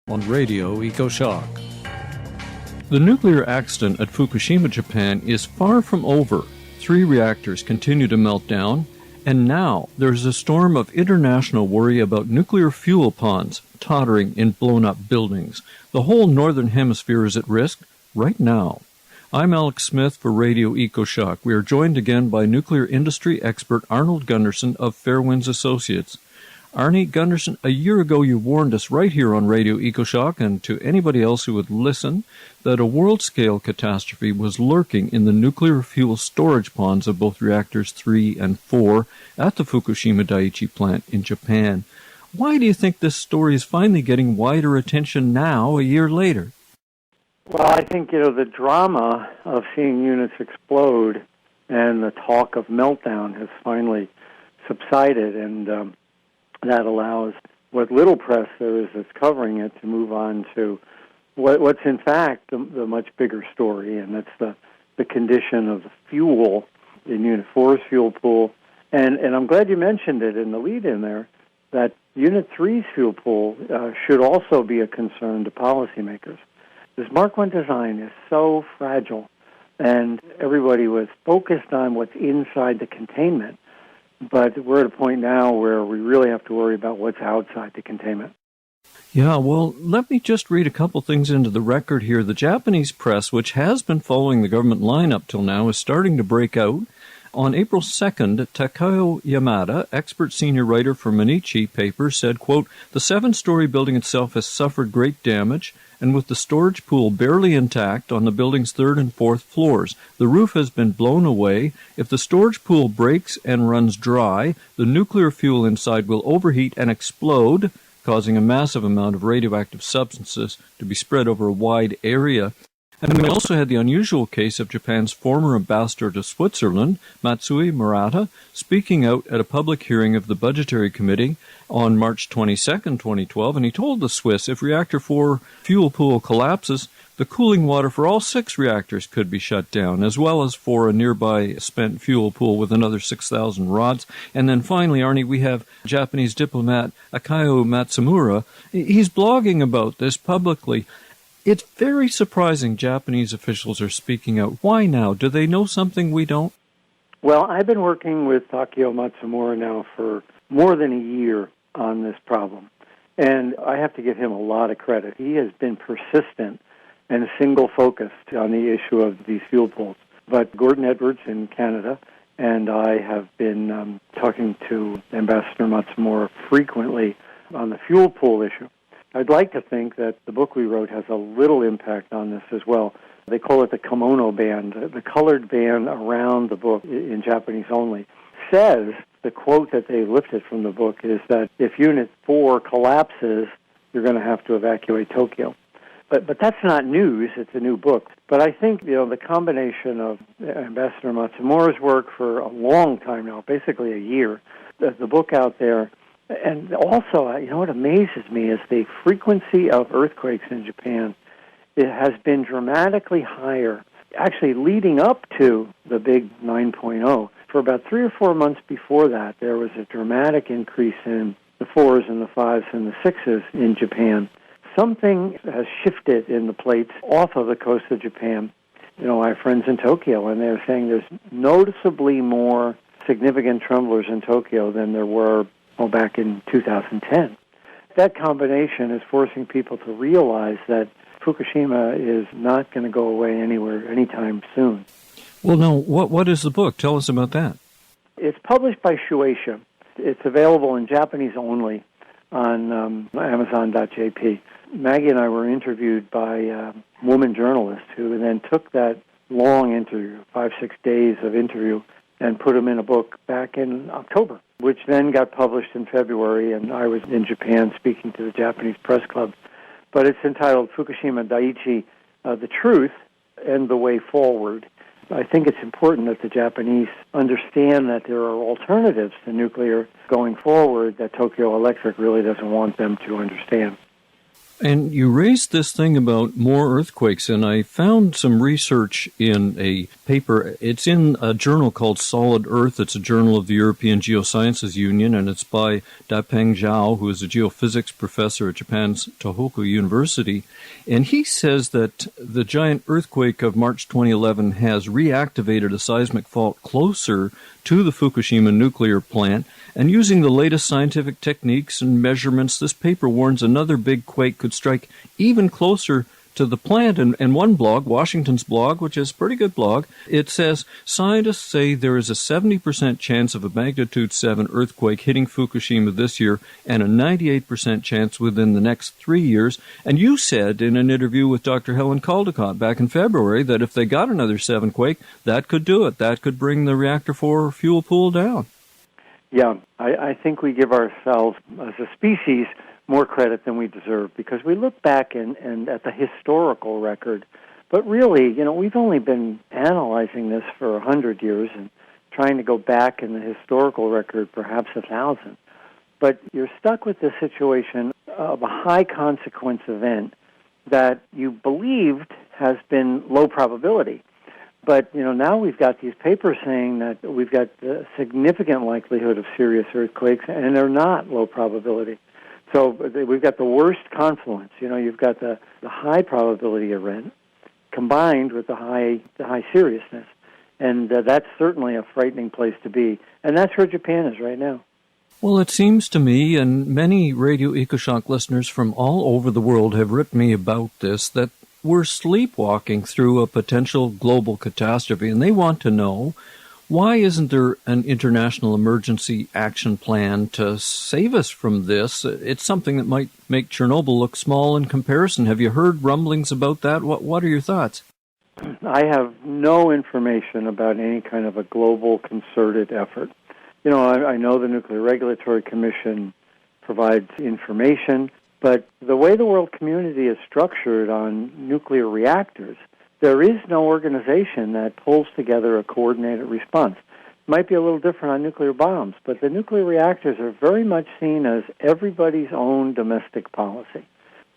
on Radio EcoShock. The nuclear accident at Fukushima, Japan is far from over. 3 reactors continue to melt down, and now there's a storm of international worry about nuclear fuel ponds tottering in blown-up buildings. The whole northern hemisphere is at risk right now. I'm Alex Smith for Radio EcoShock. We are joined again by nuclear industry expert Arnold Gunderson of Fairwinds Associates. Arnie Gunderson, a year ago you warned us right here on Radio EcoShock and to anybody else who would listen that a world-scale catastrophe was lurking in the nuclear fuel storage ponds of both reactors 3 and 4 at the Fukushima Daiichi plant in Japan. Why do you think this story is finally getting wider attention now, a year later? Well, I think, the drama of seeing units explode and the talk of meltdown has finally subsided, and that allows what little press there is that's covering it to move on to what's in fact the much bigger story, and that's the condition of the fuel in Unit 4's fuel pool. And I'm glad you mentioned it in the lead in there, that Unit 3's fuel pool should also be a concern to policymakers. This Mark I design is so fragile, and everybody was focused on what's inside the containment. But we're at a point now where we really have to worry about what's outside the containment. Yeah, well, let me just read a couple things into the record here. The Japanese press, which has been following the government line up till now, is starting to break out. On April 2nd, Takao Yamada, expert senior writer for Mainichi paper, said, quote, "The 7-story building itself has suffered great damage, and with the storage pool barely intact on the building's 3rd and 4th floors. The roof has been blown away. If the storage pool breaks and runs dry, the nuclear fuel inside will overheat and explode, causing a massive amount of radioactive substances to be spread over a wide area." And we also had the unusual case of Japan's former ambassador to Switzerland, Matsui Murata, speaking out at a public hearing of the Budgetary Committee on March 22, 2012, and he told the Swiss if Reactor 4 fuel pool collapses, the cooling water for all 6 reactors could be shut down, as well as for a nearby spent fuel pool with another 6,000 rods. And then finally, Arnie, we have Japanese diplomat Akio Matsumura. He's blogging about this publicly. It's very surprising Japanese officials are speaking out. Why now? Do they know something we don't? Well, I've been working with Akio Matsumura now for more than a year on this problem, and I have to give him a lot of credit. He has been persistent and single-focused on the issue of these fuel pools. But Gordon Edwards in Canada and I have been talking to Ambassador Matsumura frequently on the fuel pool issue. I'd like to think that the book we wrote has a little impact on this as well. They call it the kimono band. The colored band around the book, in Japanese only, says, the quote that they lifted from the book is that if Unit 4 collapses, you're going to have to evacuate Tokyo. But that's not news. It's a new book. But I think, the combination of Ambassador Matsumura's work for a long time now, basically a year, the book out there, and also, what amazes me is the frequency of earthquakes in Japan. It has been dramatically higher, actually leading up to the big 9.0. For about 3 or 4 months before that, there was a dramatic increase in the 4s and the 5s and the 6s in Japan. Something has shifted in the plates off of the coast of Japan. I have friends in Tokyo, and they're saying there's noticeably more significant tremblers in Tokyo than there were back in 2010. That combination is forcing people to realize that Fukushima is not going to go away anywhere anytime soon. Well, now, what is the book? Tell us about that. It's published by Shueisha. It's available in Japanese only on Amazon.jp. Maggie and I were interviewed by a woman journalist who then took that long interview, 5-6 days of interview, and put them in a book back in October, which then got published in February, and I was in Japan speaking to the Japanese Press Club. But it's entitled Fukushima Daiichi, The Truth and the Way Forward. I think it's important that the Japanese understand that there are alternatives to nuclear going forward that Tokyo Electric really doesn't want them to understand. And you raised this thing about more earthquakes, and I found some research in a paper. It's in a journal called Solid Earth. It's a journal of the European Geosciences Union, and it's by Dapeng Zhao, who is a geophysics professor at Japan's Tohoku University. And he says that the giant earthquake of March 2011 has reactivated a seismic fault closer to the Fukushima nuclear plant. And using the latest scientific techniques and measurements, this paper warns another big quake could strike even closer to the plant. And one blog, Washington's blog, which is a pretty good blog, it says, scientists say there is a 70% chance of a magnitude 7 earthquake hitting Fukushima this year and a 98% chance within the next 3 years. And you said in an interview with Dr. Helen Caldecott back in February that if they got another 7 quake, that could do it. That could bring the reactor 4 fuel pool down. Yeah, I think we give ourselves, as a species, more credit than we deserve because we look back and at the historical record. But really, we've only been analyzing this for 100 years and trying to go back in the historical record perhaps 1,000. But you're stuck with this situation of a high-consequence event that you believed has been low probability. But, now we've got these papers saying that we've got a significant likelihood of serious earthquakes, and they're not low probability. So we've got the worst confluence. You've got the high probability event combined with the high seriousness. And that's certainly a frightening place to be. And that's where Japan is right now. Well, it seems to me, and many Radio EcoShock listeners from all over the world have written me about this, that we're sleepwalking through a potential global catastrophe, and they want to know, why isn't there an international emergency action plan to save us from this? It's something that might make Chernobyl look small in comparison. Have you heard rumblings about that? What are your thoughts? I have no information about any kind of a global concerted effort. I know the Nuclear Regulatory Commission provides information, but the way the world community is structured on nuclear reactors, there is no organization that pulls together a coordinated response. It might be a little different on nuclear bombs, but the nuclear reactors are very much seen as everybody's own domestic policy.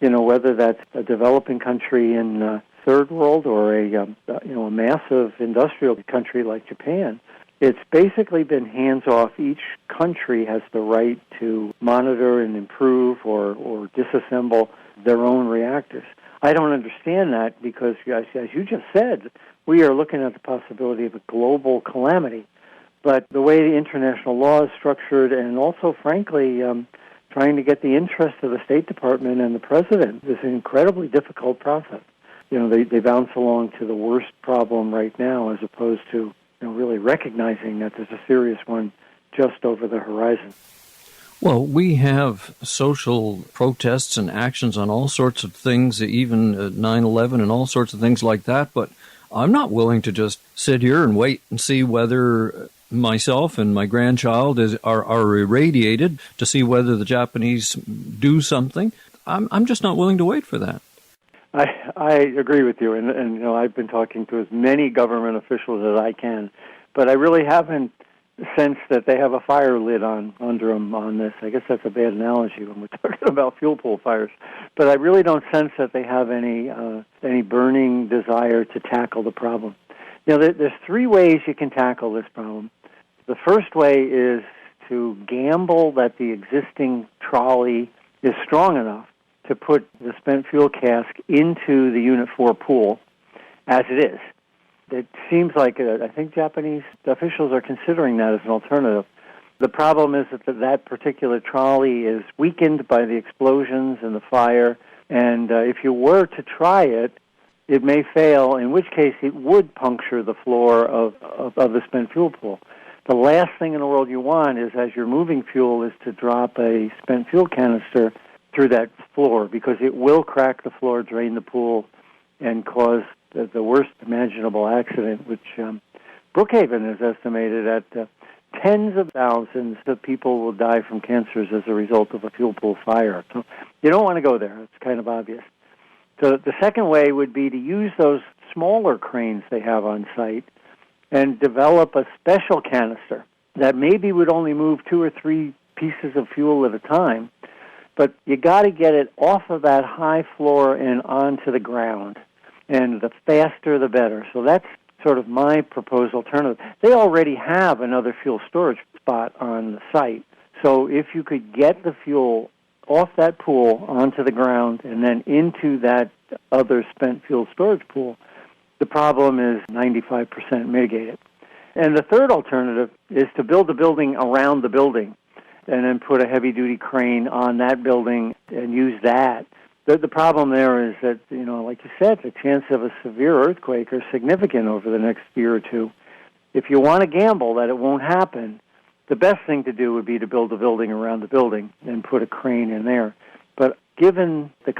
Whether that's a developing country in third world or a massive industrial country like Japan. It's basically been hands-off. Each country has the right to monitor and improve or disassemble their own reactors. I don't understand that because, as you just said, we are looking at the possibility of a global calamity. But the way the international law is structured and also, frankly, trying to get the interest of the State Department and the President is an incredibly difficult process. They bounce along to the worst problem right now as opposed to really recognizing that there's a serious one just over the horizon. Well, we have social protests and actions on all sorts of things, even 9/11 and all sorts of things like that, but I'm not willing to just sit here and wait and see whether myself and my grandchild are irradiated to see whether the Japanese do something. I'm just not willing to wait for that. I agree with you, and I've been talking to as many government officials as I can, but I really haven't sensed that they have a fire lit under them on this. I guess that's a bad analogy when we're talking about fuel pool fires, but I really don't sense that they have any burning desire to tackle the problem. There's 3 ways you can tackle this problem. The first way is to gamble that the existing trolley is strong enough to put the spent fuel cask into the Unit 4 pool as it is. It seems like, I think Japanese officials are considering that as an alternative. The problem is that particular trolley is weakened by the explosions and the fire, and if you were to try it, it may fail, in which case it would puncture the floor of the spent fuel pool. The last thing in the world you want is, as you're moving fuel, is to drop a spent fuel canister through that floor, because it will crack the floor, drain the pool, and cause the worst imaginable accident, which Brookhaven has estimated at tens of thousands of people will die from cancers as a result of a fuel pool fire. So you don't want to go there. It's kind of obvious. So the second way would be to use those smaller cranes they have on site and develop a special canister that maybe would only move 2 or 3 pieces of fuel at a time, But you got to get it off of that high floor and onto the ground. And the faster, the better. So that's sort of my proposed alternative. They already have another fuel storage spot on the site. So if you could get the fuel off that pool onto the ground and then into that other spent fuel storage pool, the problem is 95% mitigated. And the third alternative is to build a building around the building and then put a heavy-duty crane on that building and use that. The problem there is that, like you said, the chance of a severe earthquake are significant over the next year or two. If you want to gamble that it won't happen, the best thing to do would be to build a building around the building and put a crane in there. But given the